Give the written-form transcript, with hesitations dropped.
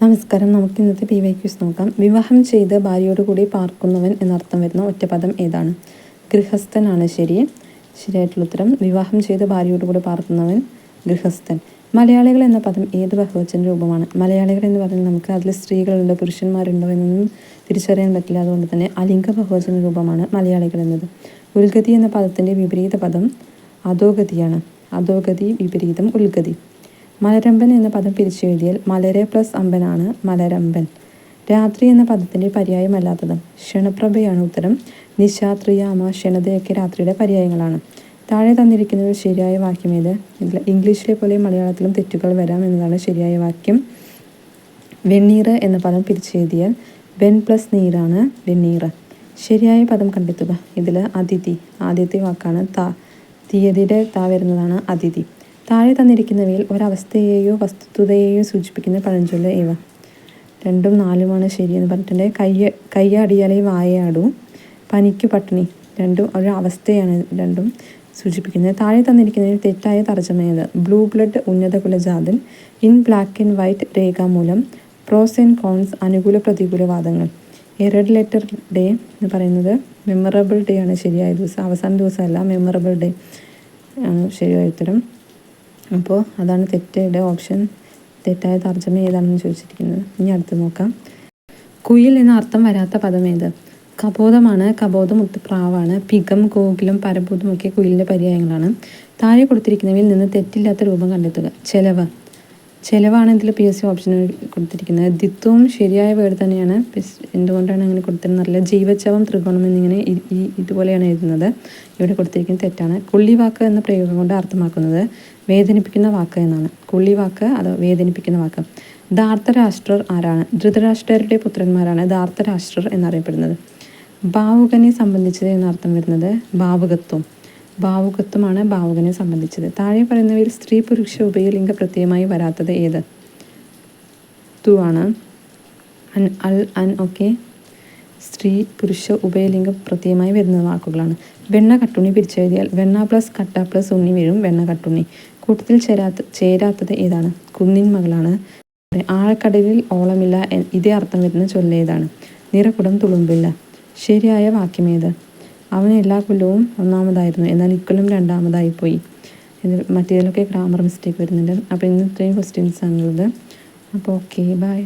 നമസ്കാരം. നമുക്ക് ഇന്നത്തെ PYQs നോക്കാം. വിവാഹം ചെയ്ത് ഭാര്യയോടുകൂടി പാർക്കുന്നവൻ എന്നർത്ഥം വരുന്ന ഒറ്റപ്പദം ഏതാണ്? ഗൃഹസ്ഥനാണ് ശരിയായിട്ടുള്ള ഉത്തരം. വിവാഹം ചെയ്ത് ഭാര്യയോടുകൂടി പാർക്കുന്നവൻ ഗൃഹസ്ഥൻ. മലയാളികൾ എന്ന പദം ഏത് ബഹുവചന രൂപമാണ്? മലയാളികൾ എന്ന് പറഞ്ഞാൽ നമുക്ക് അതിൽ സ്ത്രീകളുണ്ടോ പുരുഷന്മാരുണ്ടോ എന്നൊന്നും തിരിച്ചറിയാൻ പറ്റില്ല. അതുകൊണ്ട് തന്നെ അലിംഗ ബഹുവചന രൂപമാണ് മലയാളികൾ എന്നത്. ഉൽഗതി എന്ന പദത്തിൻ്റെ വിപരീത പദം അധോഗതിയാണ്. അധോഗതി വിപരീതം ഉൽഗതി. മലരമ്പൻ എന്ന പദം പിരിച്ചെഴുതിയാൽ മലരെ പ്ലസ് അമ്പനാണ് മലരമ്പൻ. രാത്രി എന്ന പദത്തിൻ്റെ പര്യായമല്ലാത്തത് ക്ഷണപ്രഭയാണ് ഉത്തരം. നിശാത്രിയാമ ക്ഷണതയൊക്കെ രാത്രിയുടെ പര്യായങ്ങളാണ്. താഴെ തന്നിരിക്കുന്നതിൽ ശരിയായ വാക്യം ഏത്? ഇതിൽ ഇംഗ്ലീഷിലെ പോലെ മലയാളത്തിലും തെറ്റുകൾ വരാം എന്നതാണ് ശരിയായ വാക്യം. വെണ്ണീർ എന്ന പദം പിരിച്ചെഴുതിയാൽ വെൺ പ്ലസ് നീറാണ് വെണ്ണീർ. ശരിയായ പദം കണ്ടെത്തുക. ഇതിൽ അതിഥി ആദ്യത്തെ വാക്കാണ്. തീയതിയുടെ വരുന്നതാണ് അതിഥി. താഴെ തന്നിരിക്കുന്നവയിൽ ഒരവസ്ഥയെയോ വസ്തുതയെയോ സൂചിപ്പിക്കുന്ന പഴഞ്ചൊല്ല് ഏവ? 2ഉം 4ഉമാണ് ശരിയെന്ന് പറഞ്ഞിട്ടുണ്ട്. കയ്യാടിയാലേ വായയാടൂ, പനിക്കു പട്ടിണി. രണ്ടും ഒരു അവസ്ഥയാണ് രണ്ടും സൂചിപ്പിക്കുന്നത്. താഴെ തന്നിരിക്കുന്നതിൽ തെറ്റായ തർജ്ജമ ഏത്? ബ്ലൂ ബ്ലഡ് ഉന്നത കുലജാതൻ, ഇൻ ബ്ലാക്ക് ആൻഡ് വൈറ്റ് രേഖാമൂലം, പ്രോസ് ആൻഡ് കോൺസ് അനുകൂല പ്രതികൂല വാദങ്ങൾ. റെഡ് ലെറ്റർ ഡേ എന്ന് പറയുന്നത് മെമ്മറബിൾ ഡേ ആണ് ശരിയായ ദിവസം. അവസാന ദിവസമല്ല, മെമ്മറബിൾ ഡേ ആണ് ശരിയായ ഉത്തരം. അപ്പോൾ അതാണ് തെറ്റയുടെ ഓപ്ഷൻ. തെറ്റായ തർജ്ജമ ഏതാണെന്ന് ചോദിച്ചിരിക്കുന്നത്. ഇനി അടുത്ത് നോക്കാം. കുയിൽ എന്ന അർത്ഥം വരാത്ത പദം ഏത്? കബോധമാണ്. കബോധം പ്രാവാണ്. പികം, കോകിലം, പരഭൂതം ഒക്കെ കുയിലിൻ്റെ പര്യായങ്ങളാണ്. താഴെ കൊടുത്തിരിക്കുന്നവയിൽ നിന്ന് തെറ്റില്ലാത്ത രൂപം കണ്ടെത്തുക. ചെലവാണ് ഇതിൽ PSC ഓപ്ഷൻ കൊടുത്തിരിക്കുന്നത്. ദ്വിത്വവും ശരിയായ വേർഡ് തന്നെയാണ്. എന്തുകൊണ്ടാണ് അങ്ങനെ കൊടുത്തിരുന്നറിയില്ല. ജീവച്ചവം ത്രികോണം എന്നിങ്ങനെ ഇതുപോലെയാണ് എഴുതുന്നത്. ഇവിടെ കൊടുത്തിരിക്കുന്നത് തെറ്റാണ്. കുള്ളിവാക്ക് എന്ന പ്രയോഗം കൊണ്ട് അർത്ഥമാക്കുന്നത് വേദനിപ്പിക്കുന്ന വാക്ക് എന്നാണ്. കുള്ളിവാക്ക് അത് വേദനിപ്പിക്കുന്ന വാക്ക്. ധാർത്തരാഷ്ട്രർ ആരാണ്? ധൃതരാഷ്ട്രരുടെ പുത്രന്മാരാണ് ധാർത്തരാഷ്ട്രർ എന്നറിയപ്പെടുന്നത്. ഭാവുകനെ സംബന്ധിച്ചത് എന്നർത്ഥം വരുന്നത് ഭാവുകത്വമാണ് ഭാവുകനെ സംബന്ധിച്ചത്. താഴെ പറയുന്നവയിൽ സ്ത്രീ പുരുഷ ഉഭയലിംഗ പ്രത്യയമായി വരാത്തത് ഏത്? ആണ്. ഒക്കെ സ്ത്രീ പുരുഷ ഉഭയലിംഗ പ്രത്യയമായി വരുന്ന വാക്കുകളാണ്. വെണ്ണ കട്ടുണ്ണി പിരിച്ചെഴുതിയാൽ വെണ്ണ പ്ലസ് കട്ട പ്ലസ് ഉണ്ണി വീഴും വെണ്ണ കട്ടുണ്ണി. കൂട്ടത്തിൽ ചേരാത്തത് ഏതാണ്? കുന്നിൻ മകളാണ്. ആഴക്കടലിൽ ഓളമില്ല ഇതേ അർത്ഥം വരുന്ന ചൊല്ലേതാണ്? നിറകുടം തുളുമ്പില്ല. ശരിയായ വാക്യം ഏത്? അവന് എല്ലാ കൊല്ലവും ഒന്നാമതായിരുന്നു, എന്നാൽ ഇക്കൊല്ലം രണ്ടാമതായി പോയി. മറ്റേതിലൊക്കെ ഗ്രാമർ മിസ്റ്റേക്ക് വരുന്നുണ്ട്. അപ്പോൾ ഇന്ന് ഇത്രയും ക്വസ്റ്റ്യൻസ് ആണുള്ളത്. അപ്പോൾ ഓക്കെ, ബൈ.